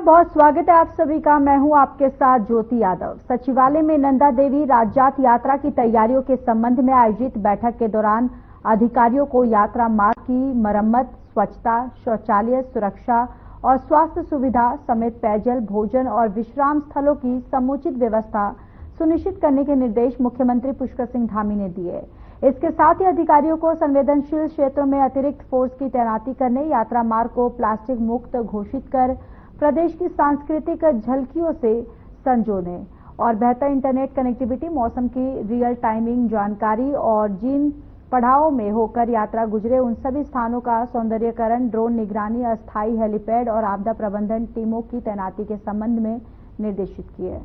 नमस्कार, बहुत स्वागत है आप सभी का। मैं हूं आपके साथ ज्योति यादव। सचिवालय में नंदा देवी राज्यात यात्रा की तैयारियों के संबंध में आयोजित बैठक के दौरान अधिकारियों को यात्रा मार्ग की मरम्मत, स्वच्छता, शौचालय, सुरक्षा और स्वास्थ्य सुविधा समेत पेयजल, भोजन और विश्राम स्थलों की समुचित व्यवस्था सुनिश्चित करने के निर्देश मुख्यमंत्री पुष्कर सिंह धामी ने दिए। इसके साथ ही अधिकारियों को संवेदनशील क्षेत्रों में अतिरिक्त फोर्स की तैनाती करने, यात्रा मार्ग को प्लास्टिक मुक्त घोषित कर प्रदेश की सांस्कृतिक झलकियों से संजोने और बेहतर इंटरनेट कनेक्टिविटी, मौसम की रियल टाइमिंग जानकारी और जिन पड़ावों में होकर यात्रा गुजरे उन सभी स्थानों का सौंदर्यीकरण, ड्रोन निगरानी, अस्थायी हेलीपैड और आपदा प्रबंधन टीमों की तैनाती के संबंध में निर्देशित किए।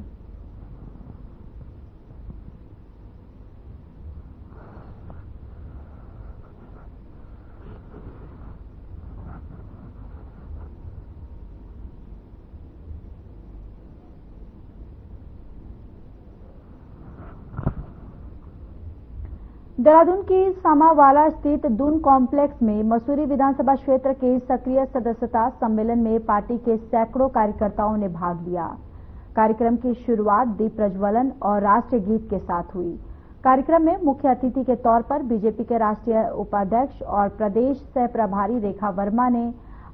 देहरादून की सामावाला स्थित दून कॉम्प्लेक्स में मसूरी विधानसभा क्षेत्र के सक्रिय सदस्यता सम्मेलन में पार्टी के सैकड़ों कार्यकर्ताओं ने भाग लिया। कार्यक्रम की शुरुआत दीप प्रज्वलन और राष्ट्रीय गीत के साथ हुई। कार्यक्रम में मुख्य अतिथि के तौर पर बीजेपी के राष्ट्रीय उपाध्यक्ष और प्रदेश सह प्रभारी रेखा वर्मा ने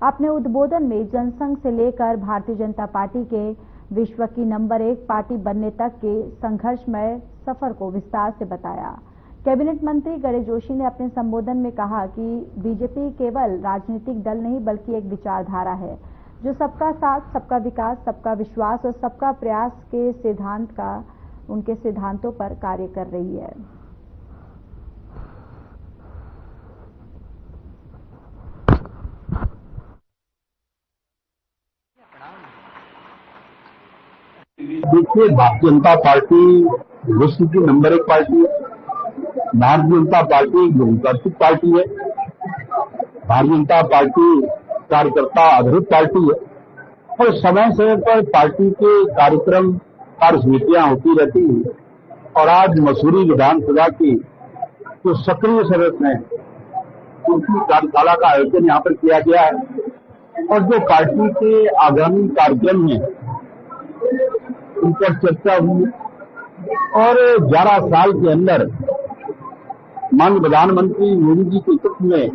अपने उद्बोधन में जनसंघ से लेकर भारतीय जनता पार्टी के विश्व की नंबर 1 पार्टी बनने तक के संघर्षमय सफर को विस्तार से बताया। कैबिनेट मंत्री गणेश जोशी ने अपने संबोधन में कहा कि बीजेपी केवल राजनीतिक दल नहीं बल्कि एक विचारधारा है जो सबका साथ, सबका विकास, सबका विश्वास और सबका प्रयास के उनके सिद्धांतों पर कार्य कर रही है। देखिए, भारतीय जनता पार्टी विश्व की नंबर 1 पार्टी है। भारतीय जनता पार्टी एक लोकतांत्रिक पार्टी है। भारतीय जनता पार्टी कार्यकर्ता आधारित पार्टी है और समय समय पर पार्टी के कार्यक्रम, कार्य समितियां होती रहती हैं। और आज मसूरी विधानसभा की जो सक्रिय सदस्य हैं उनकी कार्यशाला का आयोजन यहाँ पर किया गया है और जो पार्टी के आगामी कार्यक्रम हैं उन पर चर्चा हुई और 11 साल के अंदर माननीय प्रधानमंत्री मोदी जी के नेतृत्व में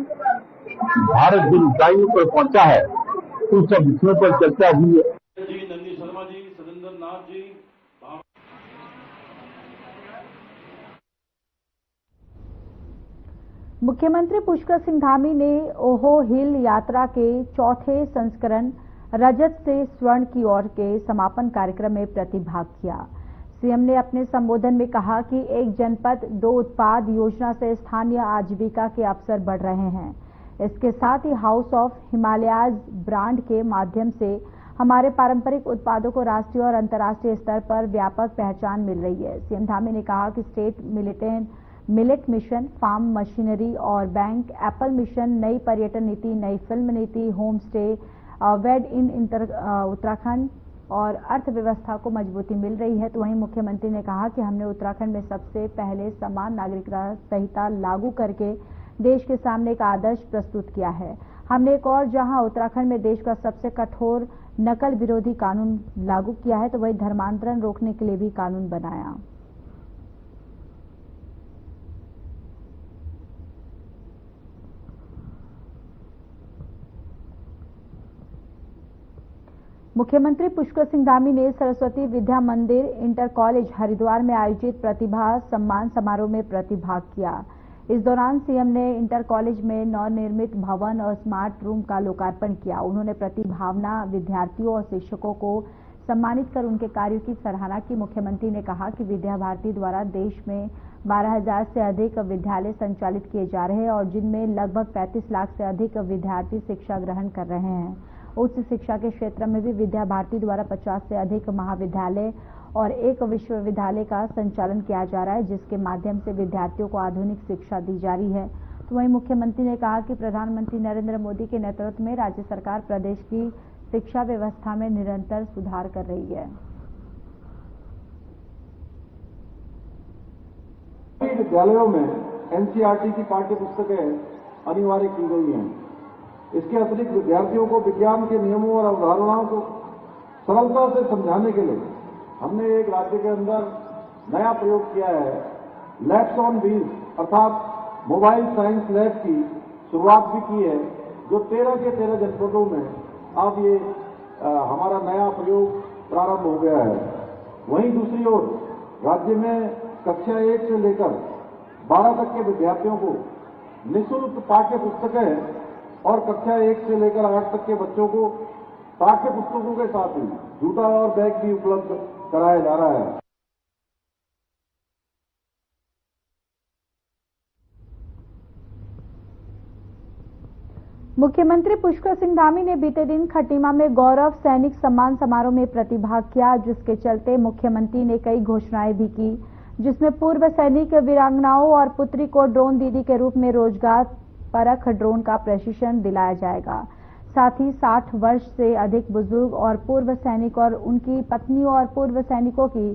भारत जिन ऊंचाइयों पर पहुंचा है उन सब विषयों पर चर्चा हुई है। नंदी शर्मा जी, सतेंद्र नाथ जी, मुख्यमंत्री पुष्कर सिंह धामी ने ओहो हिल यात्रा के चौथे संस्करण रजत से स्वर्ण की ओर के समापन कार्यक्रम में प्रतिभाग किया। सीएम ने अपने संबोधन में कहा कि एक जनपद 2 उत्पाद योजना से स्थानीय आजीविका के अवसर बढ़ रहे हैं। इसके साथ ही हाउस ऑफ हिमालयाज ब्रांड के माध्यम से हमारे पारंपरिक उत्पादों को राष्ट्रीय और अंतर्राष्ट्रीय स्तर पर व्यापक पहचान मिल रही है। सीएम धामी ने कहा कि state millet mission, farm machinery और बैंक, एप्पल मिशन, नई पर्यटन नीति, नई फिल्म नीति, home stay, wed in Uttarakhand और अर्थव्यवस्था को मजबूती मिल रही है। तो वहीं मुख्यमंत्री ने कहा कि हमने उत्तराखंड में सबसे पहले समान नागरिकता संहिता लागू करके देश के सामने एक आदर्श प्रस्तुत किया है। हमने एक और जहां उत्तराखंड में देश का सबसे कठोर नकल विरोधी कानून लागू किया है तो वही धर्मांतरण रोकने के लिए भी कानून बनाया। मुख्यमंत्री पुष्कर सिंह धामी ने सरस्वती विद्या मंदिर इंटर कॉलेज हरिद्वार में आयोजित प्रतिभा सम्मान समारोह में प्रतिभाग किया। इस दौरान सीएम ने इंटर कॉलेज में नवनिर्मित भवन और स्मार्ट रूम का लोकार्पण किया। उन्होंने प्रतिभावान विद्यार्थियों और शिक्षकों को सम्मानित कर उनके कार्यों की सराहना की। मुख्यमंत्री ने कहा कि विद्या भारती द्वारा देश में 12,000 से अधिक विद्यालय संचालित किए जा रहे हैं और जिनमें लगभग 35 लाख से अधिक विद्यार्थी शिक्षा ग्रहण कर रहे हैं। उच्च शिक्षा के क्षेत्र में भी विद्या भारती द्वारा 50 से अधिक महाविद्यालय और एक विश्वविद्यालय का संचालन किया जा रहा है, जिसके माध्यम से विद्यार्थियों को आधुनिक शिक्षा दी जा रही है। तो वहीं मुख्यमंत्री ने कहा कि प्रधानमंत्री नरेंद्र मोदी के नेतृत्व में राज्य सरकार प्रदेश की शिक्षा व्यवस्था में निरंतर सुधार कर रही है। विद्यालयों में एनसीईआरटी की पाठ्य पुस्तकें अनिवार्य की गई हैं। इसके अतिरिक्त विद्यार्थियों को विज्ञान के नियमों और अवधारणाओं को सरलता से समझाने के लिए हमने एक राज्य के अंदर नया प्रयोग किया है, लैब्स ऑन व्हील्स अर्थात मोबाइल साइंस लैब की शुरुआत भी की है, जो 13 के 13 जनपदों में अब ये हमारा नया प्रयोग प्रारंभ हो गया है। वहीं दूसरी ओर राज्य में कक्षा 1 से लेकर 12 तक के विद्यार्थियों को निःशुल्क पाठ्य पुस्तकें और कक्षा 1 से लेकर 8 तक के बच्चों को पाठ्य पुस्तकों के साथ ही जूता और बैग भी उपलब्ध कराया जा रहा है। मुख्यमंत्री पुष्कर सिंह धामी ने बीते दिन खटीमा में गौरव सैनिक सम्मान समारोह में प्रतिभाग किया, जिसके चलते मुख्यमंत्री ने कई घोषणाएं भी की, जिसमें पूर्व सैनिक वीरांगनाओं और पुत्री को ड्रोन दीदी के रूप में रोजगार परख ड्रोन का प्रशिक्षण दिलाया जाएगा। साथ ही 60 वर्ष से अधिक बुजुर्ग और पूर्व सैनिक और उनकी पत्नियों और पूर्व सैनिकों की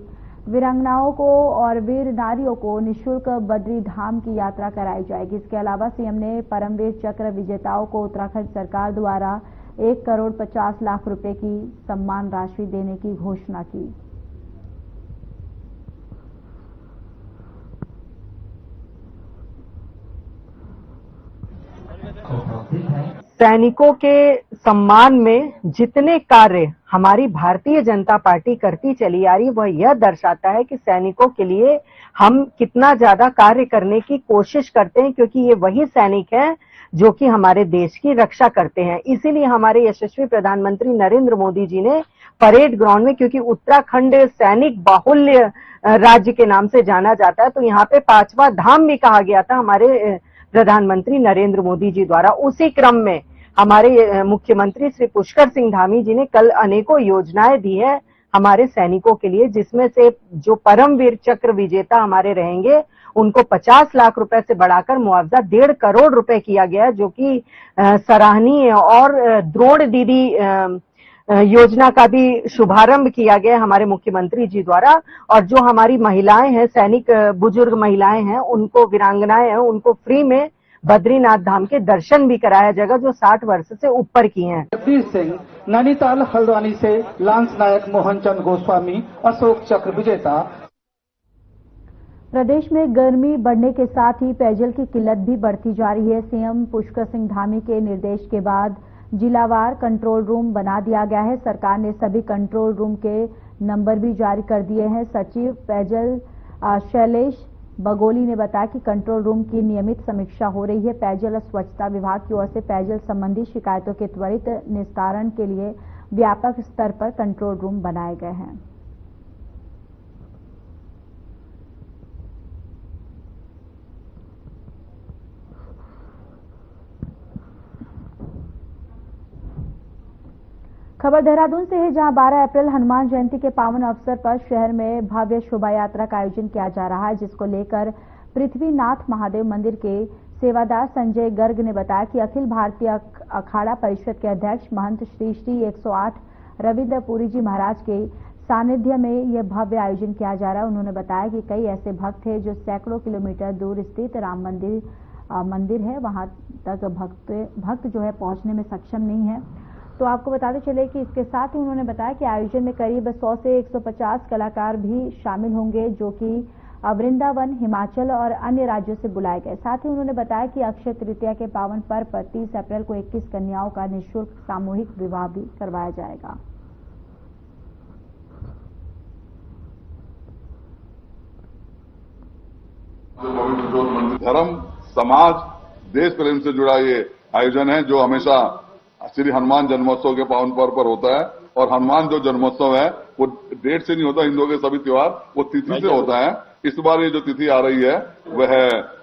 वीरांगनाओं को और वीर नारियों को निःशुल्क बद्री धाम की यात्रा कराई जाएगी। इसके अलावा सीएम ने परमवीर चक्र विजेताओं को उत्तराखंड सरकार द्वारा 1,50 लाख रुपए की सम्मान राशि देने की घोषणा की। सैनिकों के सम्मान में जितने कार्य हमारी भारतीय जनता पार्टी करती चली आ रही, वह यह दर्शाता है कि सैनिकों के लिए हम कितना ज्यादा कार्य करने की कोशिश करते हैं, क्योंकि ये वही सैनिक हैं जो कि हमारे देश की रक्षा करते हैं। इसीलिए हमारे यशस्वी प्रधानमंत्री नरेंद्र मोदी जी ने परेड ग्राउंड में, क्योंकि उत्तराखंड सैनिक बाहुल्य राज्य के नाम से जाना जाता है, तो यहाँ पे 5वां धाम भी कहा गया था हमारे प्रधानमंत्री नरेंद्र मोदी जी द्वारा। उसी क्रम में हमारे मुख्यमंत्री श्री पुष्कर सिंह धामी जी ने कल अनेकों योजनाएं दी है हमारे सैनिकों के लिए, जिसमें से जो परमवीर चक्र विजेता हमारे रहेंगे उनको 50 लाख रुपए से बढ़ाकर मुआवजा 1.5 करोड़ रुपए किया गया, जो कि सराहनीय है। और द्रोण दीदी योजना का भी शुभारंभ किया गया हमारे मुख्यमंत्री जी द्वारा। और जो हमारी महिलाएं हैं, सैनिक बुजुर्ग महिलाएं हैं, उनको वीरांगनाएं हैं, उनको फ्री में बद्रीनाथ धाम के दर्शन भी कराया जाएगा, जो 60 वर्ष से ऊपर की हैं। जगदीश सिंह, नैनीताल हल्द्वानी से लांस नायक मोहन चंद गोस्वामी, अशोक चक्र विजेता। प्रदेश में गर्मी बढ़ने के साथ ही पेयजल की किल्लत भी बढ़ती जा रही है। सीएम पुष्कर सिंह धामी के निर्देश के बाद जिलावार कंट्रोल रूम बना दिया गया है। सरकार ने सभी कंट्रोल रूम के नंबर भी जारी कर दिए हैं। सचिव पेयजल शैलेश बगोली ने बताया कि कंट्रोल रूम की नियमित समीक्षा हो रही है। पेयजल और स्वच्छता विभाग की ओर से पेयजल संबंधी शिकायतों के त्वरित निस्तारण के लिए व्यापक स्तर पर कंट्रोल रूम बनाए गए हैं। खबर देहरादून से है, जहां 12 अप्रैल हनुमान जयंती के पावन अवसर पर शहर में भव्य शोभा यात्रा का आयोजन किया जा रहा है, जिसको लेकर पृथ्वीनाथ महादेव मंदिर के सेवादार संजय गर्ग ने बताया कि अखिल भारतीय अखाड़ा परिषद के अध्यक्ष महंत श्री श्री 108 रविंद्र पुरी जी महाराज के सानिध्य में यह भव्य आयोजन किया जा रहा है। उन्होंने बताया कि कई ऐसे भक्त हैं जो सैकड़ों किलोमीटर दूर स्थित राम मंदिर है, वहां तक भक्त जो है पहुंचने में सक्षम नहीं है। तो आपको बताते चले कि इसके साथ ही उन्होंने बताया कि आयोजन में करीब 100 से 150 कलाकार भी शामिल होंगे, जो कि वृंदावन, हिमाचल और अन्य राज्यों से बुलाए गए। साथ ही उन्होंने बताया कि अक्षय तृतीया के पावन पर्व पर 30 अप्रैल को 21 कन्याओं का निःशुल्क सामूहिक विवाह भी करवाया जाएगा। धर्म, समाज, देश प्रेम से जुड़ा ये आयोजन है, जो हमेशा श्री हनुमान जन्मोत्सव के पावन पर्व पर होता है। और हनुमान जो जन्मोत्सव है वो डेट से नहीं होता, हिंदुओं के सभी त्योहार वो तिथि से होता है। इस बार ये जो तिथि आ रही है वह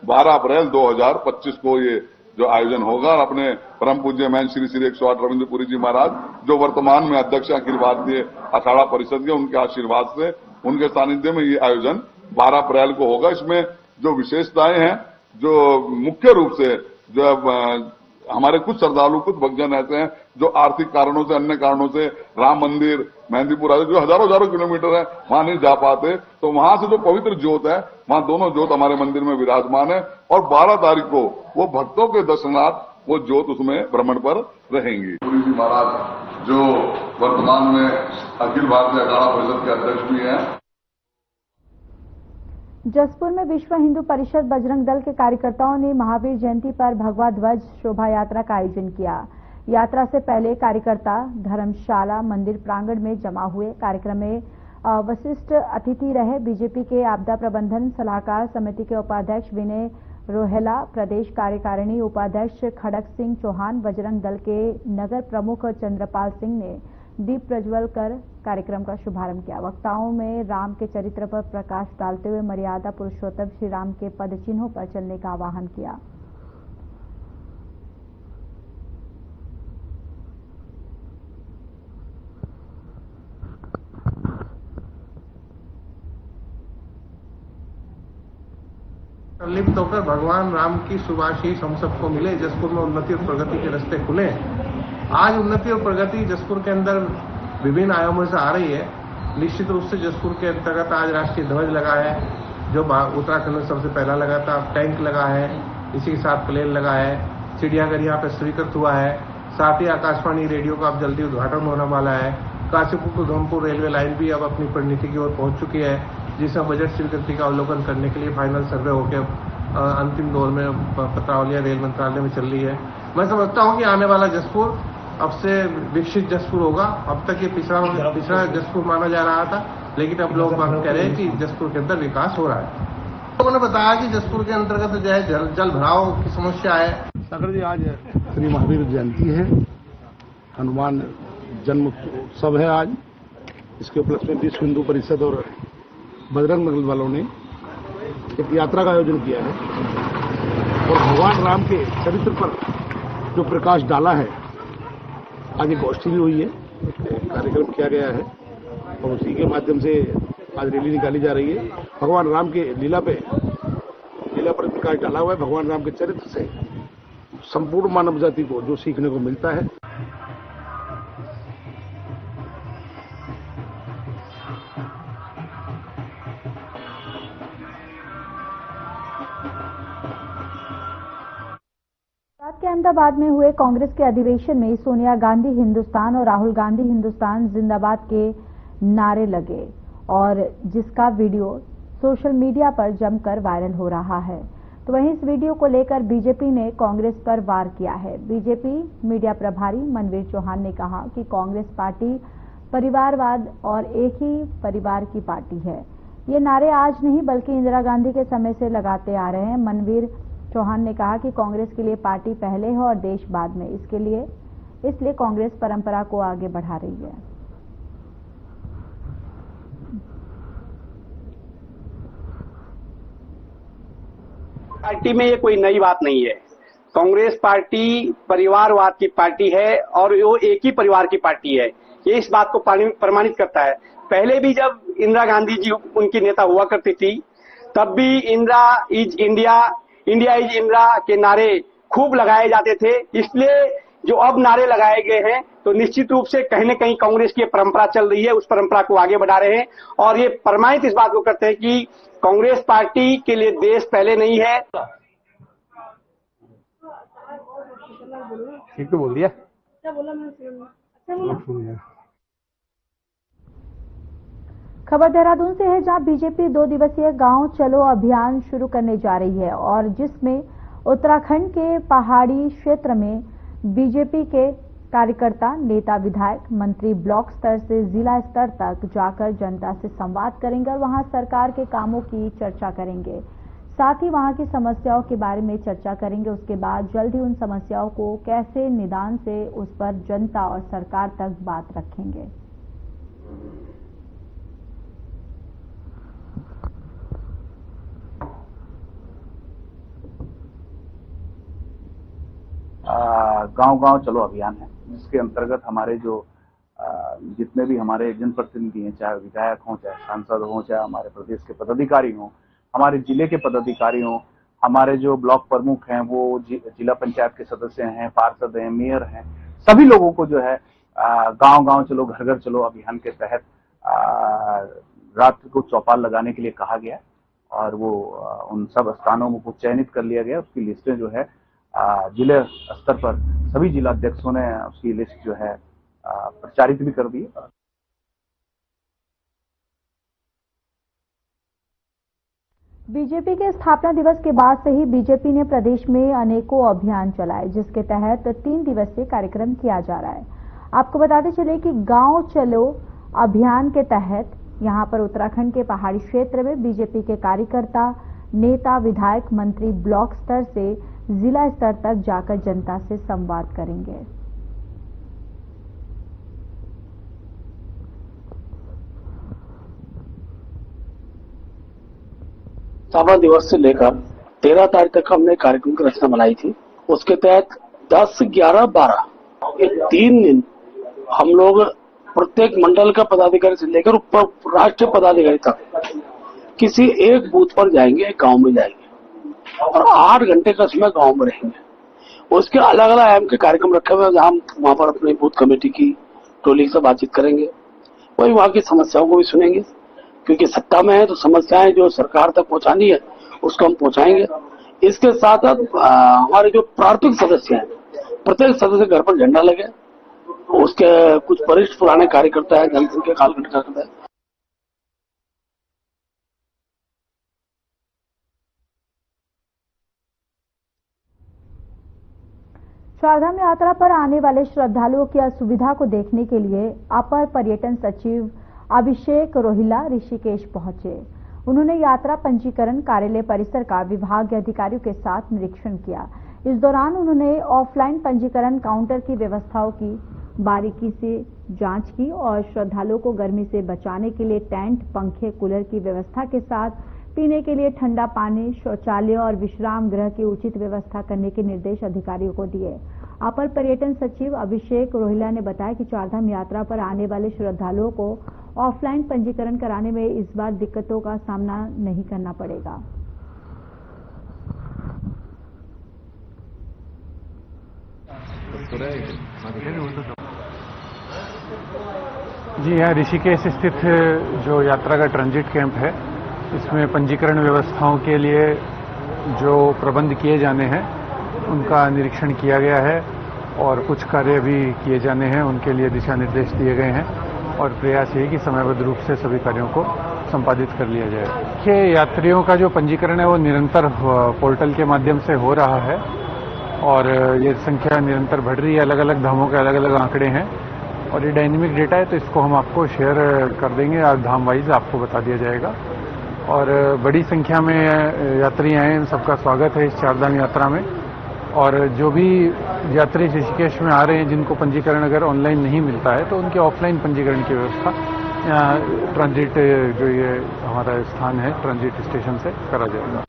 12 अप्रैल 2025 को ये जो आयोजन होगा। और अपने परम पूज्य महन श्री श्री 108 रविंद्र पुरी जी महाराज, जो वर्तमान में अध्यक्ष अखिल भारतीय अखाड़ा परिषद के, उनके आशीर्वाद से, उनके सानिध्य में ये आयोजन 12 अप्रैल को होगा। इसमें जो विशेषताएं हैं, जो मुख्य रूप से जो हमारे कुछ श्रद्धालु, कुछ भक्तजन ऐसे हैं जो आर्थिक कारणों से, अन्य कारणों से राम मंदिर, मेहंदीपुर आदि जो हजारों किलोमीटर है वहां नहीं जा पाते, तो वहां से जो पवित्र ज्योत है, वहां दोनों ज्योत हमारे मंदिर में विराजमान है। और 12 तारीख को वो भक्तों के दर्शनार्थ वो ज्योत उसमें भ्रमण पर रहेंगी। पुरी जी महाराज जो वर्तमान में अखिल भारतीय अखाड़ा परिषद के अध्यक्ष भी हैं। जसपुर में विश्व हिंदू परिषद बजरंग दल के कार्यकर्ताओं ने महावीर जयंती पर भगवा ध्वज शोभा यात्रा का आयोजन किया। यात्रा से पहले कार्यकर्ता धर्मशाला मंदिर प्रांगण में जमा हुए। कार्यक्रम में वरिष्ठ अतिथि रहे बीजेपी के आपदा प्रबंधन सलाहकार समिति के उपाध्यक्ष विनय रोहेला, प्रदेश कार्यकारिणी उपाध्यक्ष खड़क सिंह चौहान, बजरंग दल के नगर प्रमुख चंद्रपाल सिंह ने दीप प्रज्वल कर कार्यक्रम का शुभारंभ किया। वक्ताओं में राम के चरित्र पर प्रकाश डालते हुए मर्यादा पुरुषोत्तम श्री राम के पद चिन्हों पर चलने का आह्वान किया। संलिप्त होकर भगवान राम की शुभाशीष हम सबको मिले, जसपुर में उन्नति और प्रगति के रास्ते खुले। आज उन्नति और प्रगति जसपुर के अंदर विभिन्न आयामों से आ रही है। निश्चित रूप से जसपुर के अंतर्गत आज राष्ट्रीय ध्वज लगा है, जो उत्तराखंड में सबसे पहला लगा था। टैंक लगा है, इसी के साथ प्लेन लगा है। चिड़ियाघर यहाँ पे स्वीकृत हुआ है। साथ ही आकाशवाणी रेडियो का अब जल्दी उद्घाटन होने वाला है। Kashipur to Dharampur railway line भी अब अपनी परिणति की ओर पहुंच चुकी है, जिसमें बजट स्वीकृति का अवलोकन करने के लिए फाइनल सर्वे होकर अंतिम दौर में पत्रावलियां रेल मंत्रालय में चल रही है। मैं समझता हूं कि आने वाला जसपुर अब से विकसित जसपुर होगा। अब तक ये पिछड़ा जसपुर माना जा रहा था, लेकिन अब लोग कह रहे हैं कि जसपुर के अंदर विकास हो रहा है। लोगों ने बताया कि जसपुर के अंतर्गत जो है जल भराव की समस्या है। सागर जी, आज श्री महावीर जयंती है, हनुमान जन्म उत्सव है आज। इसके उपलक्ष्य में विश्व हिंदू परिषद और बजरंग दल वालों ने एक यात्रा का आयोजन किया है और भगवान राम के चरित्र पर जो प्रकाश डाला है, आज एक गोष्ठी भी हुई है, कार्यक्रम किया गया है और उसी के माध्यम से आज रैली निकाली जा रही है। भगवान राम के लीला पर प्रकाश डाला हुआ है। भगवान राम के चरित्र से संपूर्ण मानव जाति को जो सीखने को मिलता है। के अहमदाबाद में हुए कांग्रेस के अधिवेशन में सोनिया गांधी हिंदुस्तान और राहुल गांधी हिंदुस्तान जिंदाबाद के नारे लगे और जिसका वीडियो सोशल मीडिया पर जमकर वायरल हो रहा है। तो वहीं इस वीडियो को लेकर बीजेपी ने कांग्रेस पर वार किया है। बीजेपी मीडिया प्रभारी मनवीर चौहान ने कहा कि कांग्रेस पार्टी परिवारवाद और एक ही परिवार की पार्टी है। ये नारे आज नहीं बल्कि इंदिरा गांधी के समय से लगाते आ रहे हैं। मनवीर चौहान ने कहा कि कांग्रेस के लिए पार्टी पहले है और देश बाद में, इसलिए कांग्रेस परंपरा को आगे बढ़ा रही है। पार्टी में ये कोई नई बात नहीं है। कांग्रेस पार्टी परिवारवाद की पार्टी है और वो एक ही परिवार की पार्टी है। ये इस बात को प्रमाणित करता है। पहले भी जब इंदिरा गांधी जी उनकी नेता हुआ करती थी, तब भी Indira is India, India is Indira के नारे खूब लगाए जाते थे। इसलिए जो अब नारे लगाए गए हैं, तो निश्चित रूप से कहीं न कहीं कांग्रेस की परंपरा चल रही है, उस परंपरा को आगे बढ़ा रहे हैं और ये प्रमाणित इस बात को करते हैं कि कांग्रेस पार्टी के लिए देश पहले नहीं है। ठीक तो बोल दिया। क्या बोला मैंने? खबर देहरादून से है, जहां बीजेपी 2 दिवसीय गांव चलो अभियान शुरू करने जा रही है और जिसमें उत्तराखंड के पहाड़ी क्षेत्र में बीजेपी के कार्यकर्ता, नेता, विधायक, मंत्री ब्लॉक स्तर से जिला स्तर तक जाकर जनता से संवाद करेंगे और वहां सरकार के कामों की चर्चा करेंगे। साथ ही वहां की समस्याओं के बारे में चर्चा करेंगे। उसके बाद जल्द ही उन समस्याओं को कैसे निदान से उस पर जनता और सरकार तक बात रखेंगे। गांव-गांव चलो अभियान है, जिसके अंतर्गत हमारे जो जितने भी हमारे जनप्रतिनिधि हैं, चाहे विधायक हों, चाहे सांसद हों, चाहे हमारे प्रदेश के पदाधिकारी हों, हमारे जिले के पदाधिकारी हों, हमारे जो ब्लॉक प्रमुख हैं, वो जिला पंचायत के सदस्य हैं, पार्षद हैं, मेयर हैं, सभी लोगों को जो है गांव-गांव चलो, घर-घर चलो अभियान के तहत रात को चौपाल लगाने के लिए कहा गया और वो उन सब स्थानों को चयनित कर लिया गया। उसकी लिस्टें जो है जिले स्तर पर सभी जिलाध्यक्षों ने उसकी लिस्ट जो है प्रचारित भी कर दी है। बीजेपी के स्थापना दिवस के बाद से ही बीजेपी ने प्रदेश में अनेकों अभियान चलाए, जिसके तहत 3 दिवसीय कार्यक्रम किया जा रहा है। आपको बताते चले कि गांव चलो अभियान के तहत यहां पर उत्तराखंड के पहाड़ी क्षेत्र में बीजेपी के कार्यकर्ता, नेता, विधायक, मंत्री ब्लॉक स्तर से जिला स्तर तक जाकर जनता से संवाद करेंगे। स्थापना दिवस से लेकर 13 तारीख तक हमने कार्यक्रम की रचना बनाई थी। उसके तहत 10, 11, 12 ये 3 दिन हम लोग प्रत्येक मंडल का पदाधिकारी से लेकर ऊपर राष्ट्रीय पदाधिकारी तक किसी एक बूथ पर जाएंगे, गांव में जाएंगे और 8 घंटे का समय गांव में रहेंगे। उसके अलग अलग अहम के कार्यक्रम रखे हुए हैं, जहां हम वहां पर अपनी बूथ कमेटी की टोली से बातचीत करेंगे, वही वहां की समस्याओं को भी सुनेंगे, क्योंकि सत्ता में है तो समस्याएं जो सरकार तक पहुंचानी है उसको हम पहुंचाएंगे। इसके साथ साथ हमारे जो प्राथमिक सदस्य हैं, प्रत्येक सदस्य घर पर झंडा लगे, उसके कुछ वरिष्ठ पुराने कार्यकर्ता है, जनसंघ के कालखंड कार्यकर्ता है। चारधाम यात्रा पर आने वाले श्रद्धालुओं की असुविधा को देखने के लिए अपर पर्यटन सचिव अभिषेक रोहिला ऋषिकेश पहुंचे। उन्होंने यात्रा पंजीकरण कार्यालय परिसर का विभाग के अधिकारियों के साथ निरीक्षण किया। इस दौरान उन्होंने ऑफलाइन पंजीकरण काउंटर की व्यवस्थाओं की बारीकी से जांच की और श्रद्धालुओं को गर्मी से बचाने के लिए टेंट, पंखे, कूलर की व्यवस्था के साथ पीने के लिए ठंडा पानी, शौचालय और विश्राम गृह की उचित व्यवस्था करने के निर्देश अधिकारियों को दिए। अपर पर्यटन सचिव अभिषेक रोहिला ने बताया कि चारधाम यात्रा पर आने वाले श्रद्धालुओं को ऑफलाइन पंजीकरण कराने में इस बार दिक्कतों का सामना नहीं करना पड़ेगा। जी, यहाँ ऋषिकेश स्थित जो यात्रा का ट्रांजिट कैंप है, इसमें पंजीकरण व्यवस्थाओं के लिए जो प्रबंध किए जाने हैं उनका निरीक्षण किया गया है और कुछ कार्य भी किए जाने हैं, उनके लिए दिशा निर्देश दिए गए हैं और प्रयास यही कि समयबद्ध रूप से सभी कार्यों को संपादित कर लिया जाए। देखिए, यात्रियों का जो पंजीकरण है वो निरंतर पोर्टल के माध्यम से हो रहा है और ये संख्या निरंतर बढ़ रही है। अलग अलग धामों के अलग अलग आंकड़े हैं और ये डायनेमिक डेटा है, तो इसको हम आपको शेयर कर देंगे, धाम वाइज आपको बता दिया जाएगा। और बड़ी संख्या में यात्री आए, सबका स्वागत है इस चारधाम यात्रा में। और जो भी यात्री ऋषिकेश में आ रहे हैं जिनको पंजीकरण अगर ऑनलाइन नहीं मिलता है तो उनके ऑफलाइन पंजीकरण की व्यवस्था यहाँ ट्रांजिट जो ये हमारा स्थान है ट्रांजिट स्टेशन से करा जाएगा।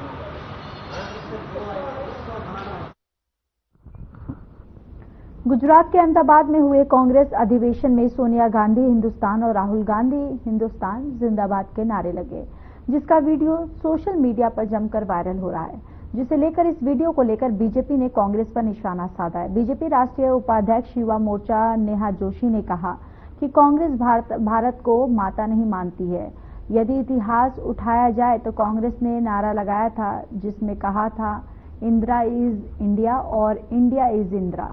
गुजरात के अहमदाबाद में हुए कांग्रेस अधिवेशन में सोनिया गांधी हिंदुस्तान और राहुल गांधी हिंदुस्तान जिंदाबाद के नारे लगे, जिसका वीडियो सोशल मीडिया पर जमकर वायरल हो रहा है, जिसे लेकर इस वीडियो को लेकर बीजेपी ने कांग्रेस पर निशाना साधा है। बीजेपी राष्ट्रीय उपाध्यक्ष युवा मोर्चा नेहा जोशी ने कहा कि कांग्रेस भारत को माता नहीं मानती है। यदि इतिहास उठाया जाए तो कांग्रेस ने नारा लगाया था जिसमें कहा था इंदिरा इज इंडिया और इंडिया इज इंदिरा।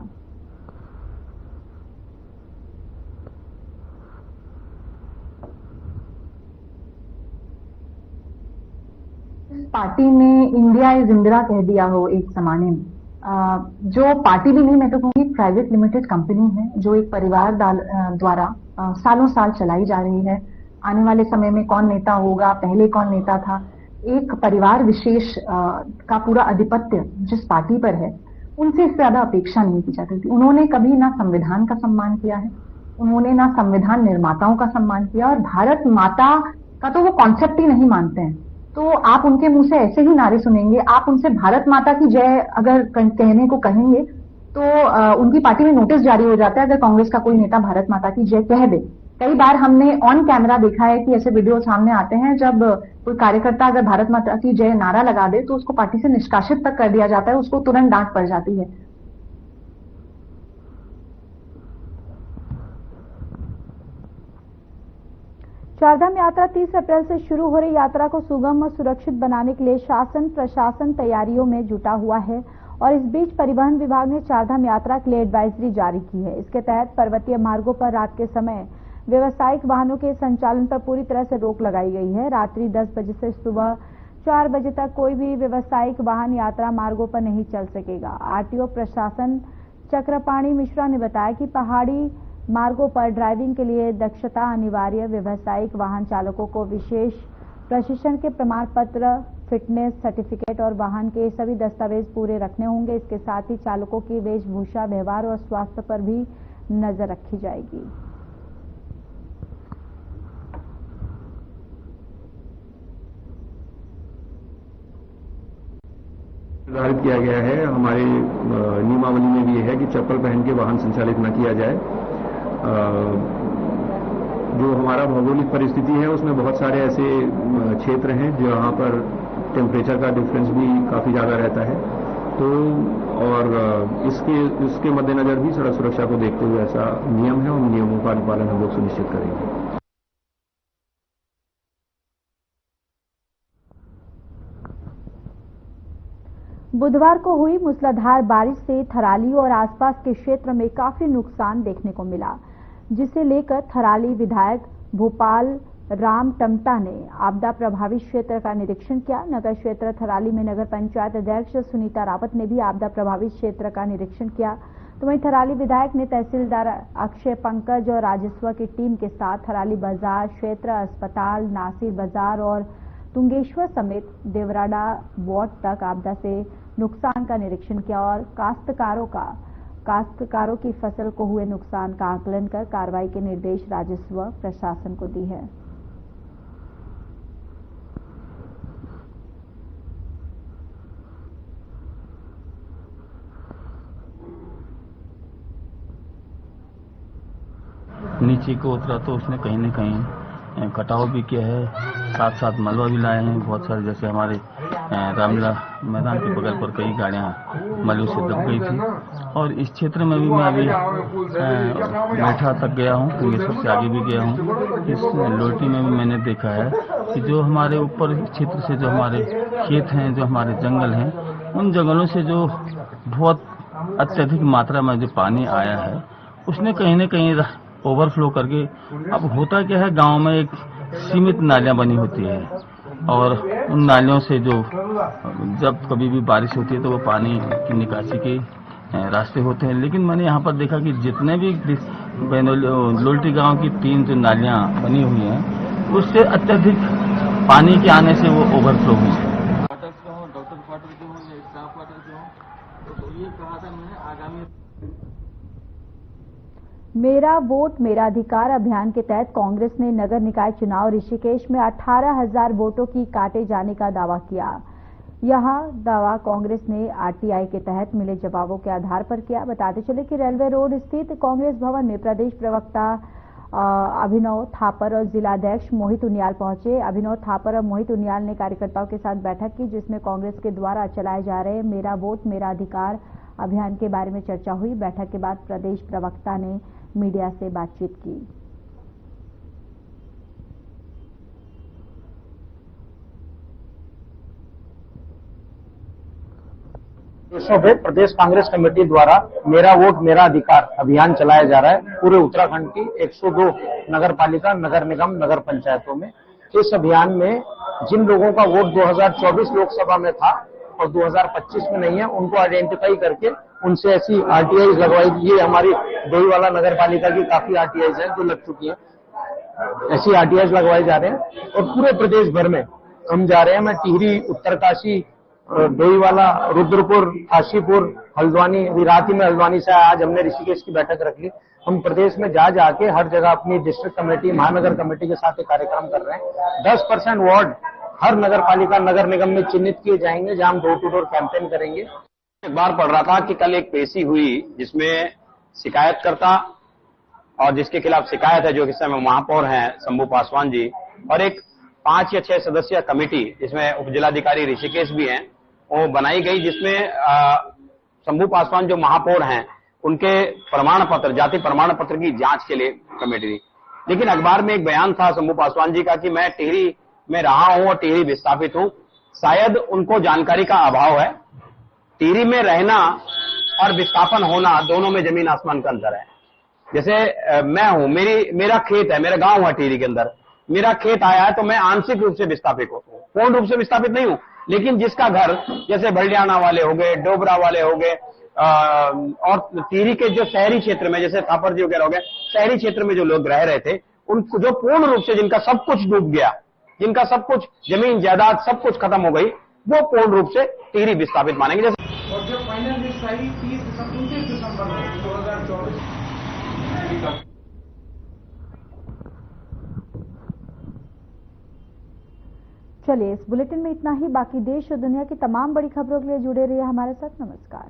पार्टी ने इंडिया इज इंदिरा कह दिया हो एक जमाने में, जो पार्टी भी नहीं, मैं तो कहूँगी प्राइवेट लिमिटेड कंपनी है जो एक परिवार द्वारा सालों साल चलाई जा रही है। आने वाले समय में कौन नेता होगा, पहले कौन नेता था, एक परिवार विशेष का पूरा आधिपत्य जिस पार्टी पर है, उनसे इससे ज्यादा अपेक्षा नहीं की जाती थी। उन्होंने कभी ना संविधान का सम्मान किया है, उन्होंने ना संविधान निर्माताओं का सम्मान किया और भारत माता का तो वो कॉन्सेप्ट ही नहीं मानते हैं। तो आप उनके मुंह से ऐसे ही नारे सुनेंगे, आप उनसे भारत माता की जय अगर कहने को कहेंगे तो उनकी पार्टी में नोटिस जारी हो जाता है अगर कांग्रेस का कोई नेता भारत माता की जय कह दे। कई बार हमने ऑन कैमरा देखा है कि ऐसे वीडियो सामने आते हैं जब कोई कार्यकर्ता अगर भारत माता की जय नारा लगा दे तो उसको पार्टी से निष्कासित तक कर दिया जाता है, उसको तुरंत डांट पड़ जाती है। चारधाम यात्रा 30 अप्रैल से शुरू हो रही यात्रा को सुगम और सुरक्षित बनाने के लिए शासन प्रशासन तैयारियों में जुटा हुआ है और इस बीच परिवहन विभाग ने चारधाम यात्रा के लिए एडवाइजरी जारी की है। इसके तहत पर्वतीय मार्गों पर रात के समय व्यावसायिक वाहनों के संचालन पर पूरी तरह से रोक लगाई गई है। रात्रि 10 बजे से सुबह 4 बजे तक कोई भी व्यावसायिक वाहन यात्रा मार्गों पर नहीं चल सकेगा। आरटीओ प्रशासन चक्रपाणी मिश्रा ने बताया कि पहाड़ी मार्गों पर ड्राइविंग के लिए दक्षता अनिवार्य, व्यावसायिक वाहन चालकों को विशेष प्रशिक्षण के प्रमाण पत्र, फिटनेस सर्टिफिकेट और वाहन के सभी दस्तावेज पूरे रखने होंगे। इसके साथ ही चालकों की वेशभूषा, व्यवहार और स्वास्थ्य पर भी नजर रखी जाएगी। निर्धारित किया गया है, हमारे नियमावली में भी है कि चप्पल पहन के वाहन संचालित न किया जाए। जो हमारा भौगोलिक परिस्थिति है उसमें बहुत सारे ऐसे क्षेत्र हैं जहां पर टेम्परेचर का डिफरेंस भी काफी ज्यादा रहता है, तो और इसके मद्देनजर भी सड़क सुरक्षा को देखते हुए ऐसा नियम है, उन नियमों का अनुपालन हम लोग सुनिश्चित करेंगे। बुधवार को हुई मूसलाधार बारिश से थराली और आसपास के क्षेत्र में काफी नुकसान देखने को मिला, जिसे लेकर थराली विधायक भोपाल राम टमटा ने आपदा प्रभावित क्षेत्र का निरीक्षण किया। नगर क्षेत्र थराली में नगर पंचायत अध्यक्ष सुनीता रावत ने भी आपदा प्रभावित क्षेत्र का निरीक्षण किया। तो वहीं थराली विधायक ने तहसीलदार अक्षय पंकज और राजस्व की टीम के साथ थराली बाजार क्षेत्र, अस्पताल, नासिर बाजार और तुंगेश्वर समेत देवराडा वार्ड तक आपदा से नुकसान का निरीक्षण किया और काश्तकारों की फसल को हुए नुकसान का आकलन कर कार्रवाई के निर्देश राजस्व प्रशासन को दी है। नीचे को उतरा तो उसने कहीं न कहीं कटाव भी किया है, साथ साथ मलबा भी लाए हैं बहुत सारे। जैसे हमारे रामलीला मैदान के बगल पर कई गाड़ियां मलबे से दब गई थी। और इस क्षेत्र में भी मैं अभी बैठा तक गया हूं, तुंगेश्वर से आगे भी गया हूं। इस लोटी में भी मैंने देखा है कि जो हमारे ऊपर क्षेत्र से जो हमारे खेत हैं, जो हमारे जंगल हैं, उन जंगलों से जो बहुत अत्यधिक मात्रा में जो पानी आया है उसने कहीं न कहीं ओवरफ्लो करके, अब होता क्या है, गांव में एक सीमित नालियां बनी होती है और उन नालियों से जो जब कभी भी बारिश होती है तो वो पानी की निकासी के रास्ते होते हैं। लेकिन मैंने यहाँ पर देखा कि जितने भी लोल्टी गांव की 3 जो नालियां बनी हुई हैं उससे अत्यधिक पानी के आने से वो ओवरफ्लो हुई है। डॉक्टर क्वार्टर जो हो या स्टाफ क्वार्टर जो हो, तो ये कहा था मैंने आगामी मेरा वोट मेरा अधिकार अभियान के तहत कांग्रेस ने नगर निकाय चुनाव ऋषिकेश में 18,000 वोटों की काटे जाने का दावा किया। यह दावा कांग्रेस ने आरटीआई के तहत मिले जवाबों के आधार पर किया। बताते चले कि रेलवे रोड स्थित कांग्रेस भवन में प्रदेश प्रवक्ता अभिनव थापर और जिलाध्यक्ष मोहित उनियाल पहुंचे। अभिनव थापर और मोहित उनियाल ने कार्यकर्ताओं के साथ बैठक की, जिसमें कांग्रेस के द्वारा चलाए जा रहे मेरा वोट मेरा अधिकार अभियान के बारे में चर्चा हुई। बैठक के बाद प्रदेश प्रवक्ता ने मीडिया से बातचीत की। प्रदेश कांग्रेस कमेटी द्वारा मेरा वोट मेरा अधिकार अभियान चलाया जा रहा है पूरे उत्तराखंड की 102 नगर पालिका, नगर निगम, नगर पंचायतों में। इस अभियान में जिन लोगों का वोट 2024 लोकसभा में था और 2025 में नहीं है, उनको आइडेंटिफाई करके उनसे ऐसी आरटीआई लगवाई। ये हमारी डोईवाला नगर पालिका की काफी आरटीआई हैं जो लग चुकी हैं, ऐसी आरटीआई लगवाए जा रहे हैं और पूरे प्रदेश भर में हम जा रहे हैं। मैं टिहरी, उत्तरकाशी, डोईवाला, रुद्रपुर, काशीपुर, हल्द्वानी, अभी रात ही में हल्द्वानी से आज हमने ऋषिकेश की बैठक रख ली। हम प्रदेश में जा जाके हर जगह अपनी डिस्ट्रिक्ट कमेटी, महानगर कमेटी के साथ एक कार्यक्रम कर रहे हैं। 10% वार्ड हर नगर पालिका, नगर निगम में चिन्हित किए जाएंगे, जहां हम डोर टू डोर कैंपेन करेंगे। एक बार पढ़ रहा था कि कल एक पेशी हुई जिसमें शिकायतकर्ता और जिसके खिलाफ शिकायत है, जो इस समय महापौर हैं शंभू पासवान जी, और एक 5 या 6 सदस्यीय कमेटी जिसमें उप जिलाधिकारी ऋषिकेश भी हैं, वो बनाई गई, जिसमें शंभू पासवान जो महापौर हैं उनके प्रमाण पत्र, जाति प्रमाण पत्र की जांच के लिए कमेटी थी। लेकिन अखबार में एक बयान था शंभू पासवान जी का कि मैं टिहरी में रहा हूं और टिहरी विस्थापित हूं, शायद उनको जानकारी का अभाव है टिहरी में रहना और विस्थापन होना दोनों में जमीन आसमान का अंतर है। जैसे मैं हूं, मेरा खेत है, मेरा गांव है टिहरी के अंदर, मेरा खेत आया है तो मैं आंशिक रूप से विस्थापित हूं, पूर्ण रूप से विस्थापित नहीं हूं। लेकिन जिसका घर जैसे बल्डियाना वाले हो गए, डोबरा वाले हो गए, और टिहरी के जो शहरी क्षेत्र में जैसे थापर जी वगैरह हो गए, शहरी क्षेत्र में जो लोग रह रहे थे, उनको जो पूर्ण रूप से जिनका सब कुछ डूब गया, जिनका सब कुछ जमीन जायदाद सब कुछ खत्म हो गई, वो पूर्ण रूप से टिहरी विस्थापित मानेंगे। जैसे और जो फाइनल लिस्ट आई 29 दिसंबर 2024। चलिए, इस बुलेटिन में इतना ही। बाकी देश और दुनिया की तमाम बड़ी खबरों के लिए जुड़े रहिए हमारे साथ। नमस्कार।